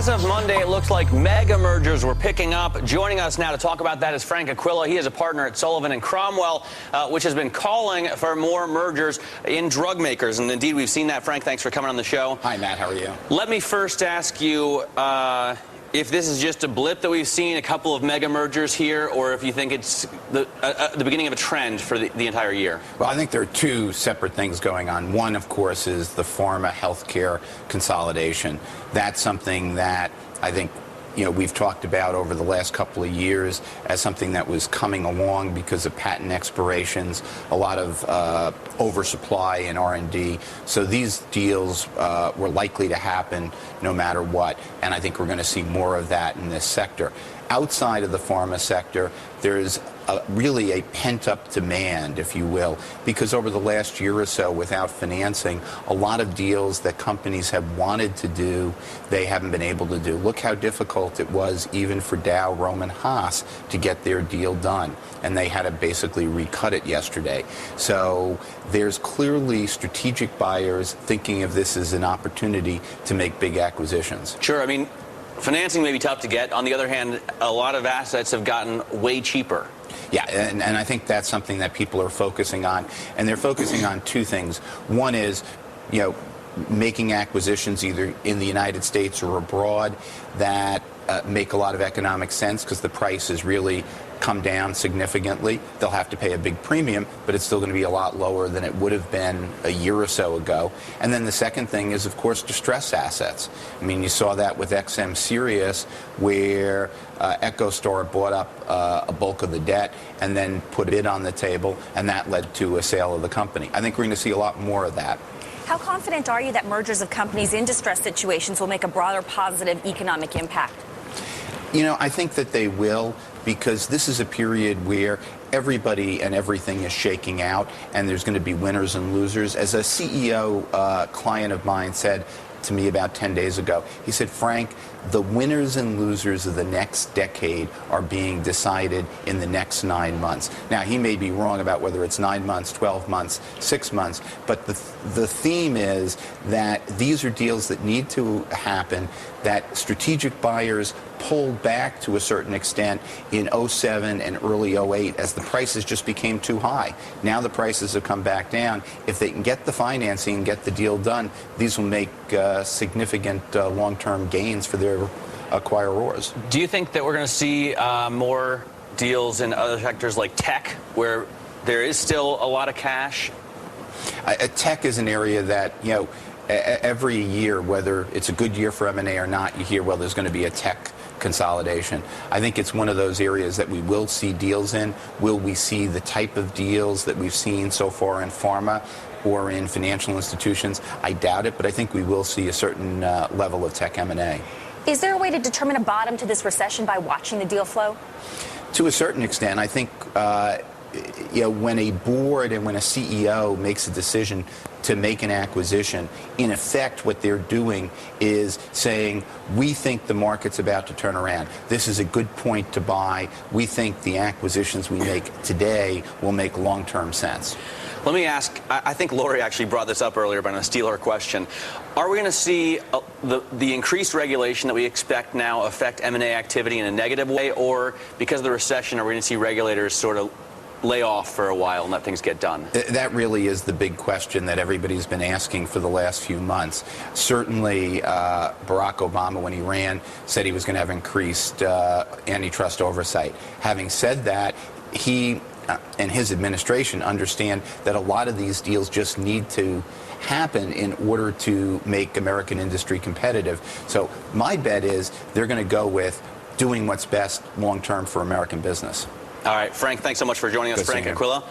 As of Monday, it looks like mega mergers were picking up. Joining us now to talk about that is Frank Aquila. He is a partner at Sullivan & Cromwell, which has been calling for more mergers in drug makers. And indeed, we've seen that. Frank, thanks for coming on the show. Hi, Matt. How are you? Let me first ask you if this is just a blip that we've seen, a couple of mega mergers here, or if you think it's the beginning of a trend for the entire year. Well, I think there are two separate things going on. One, of course, is the pharma healthcare consolidation. That's something that I think we've talked about over the last couple of years as something that was coming along because of patent expirations, a lot of oversupply in R&D. So these deals were likely to happen no matter what, and I think we're going to see more of that in this sector. Outside of the pharma sector, there's really a pent-up demand, if you will, because over the last year or so, without financing, a lot of deals that companies have wanted to do, they haven't been able to do. Look how difficult it was even for Dow, Rohm and Haas to get their deal done, and they had to basically recut it yesterday. So there's clearly strategic buyers thinking of this as an opportunity to make big acquisitions. Sure. I mean, financing may be tough to get. On the other hand, a lot of assets have gotten way cheaper. Yeah, and I think that's something that people are focusing on. And they're focusing on two things. One is, making acquisitions either in the United States or abroad that make a lot of economic sense because the price has really come down significantly. They'll have to pay a big premium, but it's still going to be a lot lower than it would have been a year or so ago. And then the second thing is, of course, distressed assets. I mean, you saw that with XM Sirius, where EchoStar bought up a bulk of the debt and then put a bid on the table, and that led to a sale of the company. I think we're going to see a lot more of that. How confident are you that mergers of companies in distressed situations will make a broader positive economic impact? I think that they will, because this is a period where everybody and everything is shaking out, and there's going to be winners and losers. As a CEO client of mine said to me about 10 days ago, he said, Frank, the winners and losers of the next decade are being decided in the next 9 months. Now, he may be wrong about whether it's 9 months, 12 months, 6 months, but the theme is that these are deals that need to happen, that strategic buyers pulled back to a certain extent in 07 and early 08 as the prices just became too high. Now the prices have come back down. If they can get the financing and get the deal done, these will make significant long-term gains for their acquirers. Do you think that we're going to see more deals in other sectors like tech, where there is still a lot of cash? Tech is an area that, every year, whether it's a good year for M&A or not, you hear, well, there's going to be a tech consolidation. I think it's one of those areas that we will see deals in. Will we see the type of deals that we've seen so far in pharma or in financial institutions? I doubt it, but I think we will see a certain level of tech M&A. Is there a way to determine a bottom to this recession by watching the deal flow? To a certain extent. I think when a board and when a CEO makes a decision to make an acquisition, in effect what they're doing is saying, we think the market's about to turn around. This is a good point to buy. We think the acquisitions we make today will make long-term sense. Let me ask, I think Lori actually brought this up earlier, but I'm going to steal her question. Are we going to see the increased regulation that we expect now affect M&A activity in a negative way, or because of the recession, are we going to see regulators sort of lay off for a while and let things get done? That really is the big question that everybody's been asking for the last few months. Certainly, Barack Obama, when he ran, said he was going to have increased antitrust oversight. Having said that, he and his administration understand that a lot of these deals just need to happen in order to make American industry competitive. So my bet is they're going to go with doing what's best long-term for American business. All right, Frank, thanks so much for joining us. Frank Aquila.